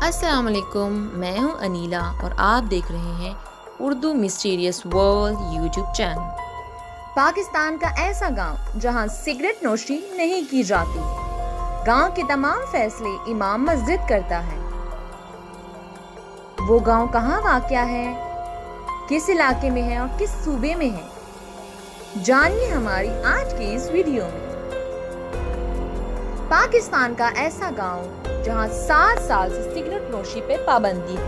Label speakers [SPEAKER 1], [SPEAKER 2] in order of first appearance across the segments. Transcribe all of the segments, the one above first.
[SPEAKER 1] अस्सलाम वालेकुम, मैं हूं अनीला और आप देख रहे हैं Urdu mysterious world YouTube channel.
[SPEAKER 2] Pakistan का ऐसा गांव जहां सिगरेट नोशी नहीं की जाती। गांव के तमाम फैसले इमाम मस्जिद करता है। वो गांव कहां वाक़या है, किस इलाके में है और किस सूबे में है, जानिए हमारी आज की इस वीडियो में। पाकिस्तान का ऐसा गांव जहां 7 साल से सिगरेट नोशी पे पाबंदी है।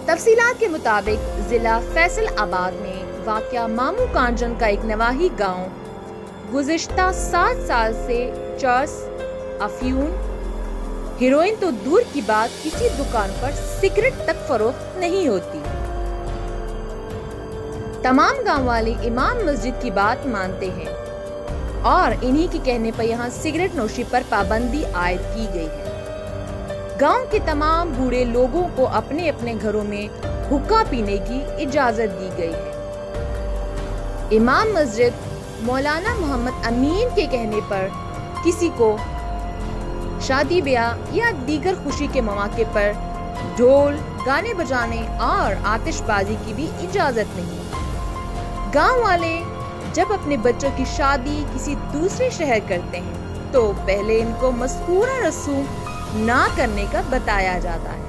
[SPEAKER 2] तफसीलात के मुताबिक जिला फैसल आबाद में वाक़या मामू कांजन का एक नवाही गांव गुज़िश्ता 7 साल से चर्स, अफ्यून, हेरोइन तो दूर की बात किसी दुकान पर सिगरेट तक फरोख्त नहीं होती। तमाम गांव वाले इमाम मस्जिद की बात मानते हैं और इन्हीं के कहने पर यहाँ सिगरेट नोशी पर पाबंदी आयद की गई है। गांव के तमाम बूढ़े लोगों को अपने अपने घरों में हुक्का पीने की इजाजत दी गई है। इमाम मस्जिद मौलाना मोहम्मद अमीन के कहने पर किसी को शादी ब्याह या दीगर खुशी के मौके पर ढोल, गाने बजाने और आतिशबाजी की भी इजाजत नहीं। गांव वाले जब अपने बच्चों की शादी किसी दूसरे शहर करते हैं तो पहले इनको मज़कूरा रसूम ना करने का बताया जाता है।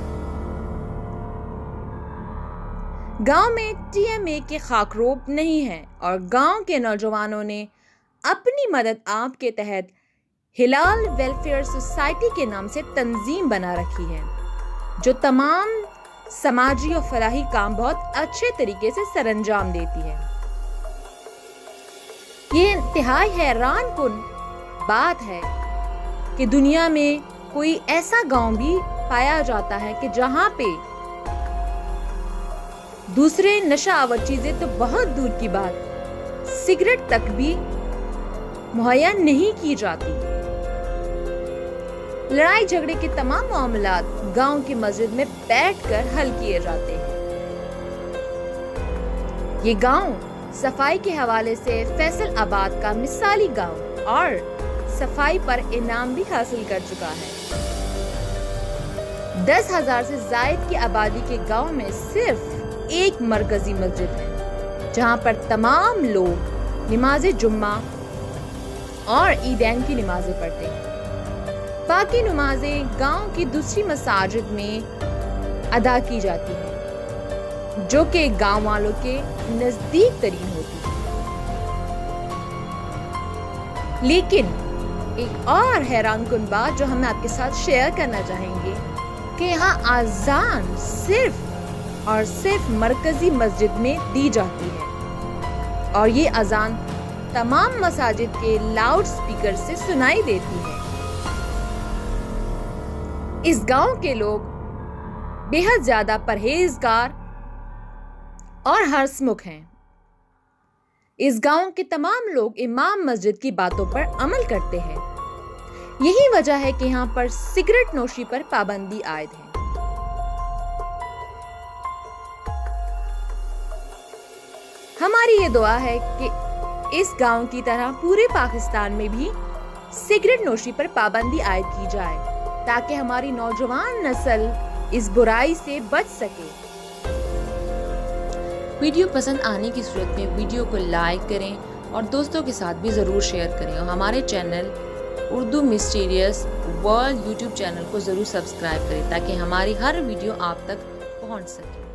[SPEAKER 2] गांव में TMA के खाकरोब नहीं है और गांव के नौजवानों ने अपनी मदद आप के तहत हिलाल वेलफेयर सोसाइटी के नाम से तंजीम बना रखी है, जो तमाम समाजी और फलाही काम बहुत अच्छे तरीके से सरअंजाम देती है। ये इंतहाई हैरान कुन बात है कि दुनिया में कोई ऐसा गांव भी पाया जाता है कि जहां पे दूसरे नशा आवर चीजें तो बहुत दूर की बात, सिगरेट तक भी मुहैया नहीं की जाती। लड़ाई झगड़े के तमाम मामलात गांव की मस्जिद में बैठकर हल किए जाते हैं। ये गांव सफाई के हवाले से फैसल आबाद का मिसाली गांव और सफाई पर इनाम भी हासिल कर चुका है। 10,000 से जायद की आबादी के गांव में सिर्फ एक मरकजी मस्जिद है जहां पर तमाम लोग नमाज जुम्मा और ईदैन की नमाजें पढ़ते हैं। बाकी नमाजें गांव की दूसरी मसाजिद में अदा की जाती हैं, जो कि गांव वालों के नजदीक तरीन होती है। लेकिन एक और हैरान कुन बात जो हम आपके साथ शेयर करना चाहेंगे कि यहाँ आजान सिर्फ और सिर्फ मरकजी मस्जिद में दी जाती है और ये अजान तमाम मसाजिद के लाउड स्पीकर से सुनाई देती है। इस गांव के लोग बेहद ज्यादा परहेजगार और हंसमुख हैं। इस गांव के तमाम लोग इमाम मस्जिद की बातों पर अमल करते हैं। यही वजह है कि यहाँ पर सिगरेट नोशी पर पाबंदी आयद है। हमारी ये दुआ है कि इस गांव की तरह पूरे पाकिस्तान में भी सिगरेट नोशी पर पाबंदी आयद की जाए ताकि हमारी नौजवान नस्ल इस बुराई से बच सके।
[SPEAKER 1] वीडियो पसंद आने की सूरत में वीडियो को लाइक करें और दोस्तों के साथ भी ज़रूर शेयर करें और हमारे channel Urdu mysterious world YouTube channel को ज़रूर सब्सक्राइब करें ताकि हमारी हर वीडियो आप तक पहुंच सके।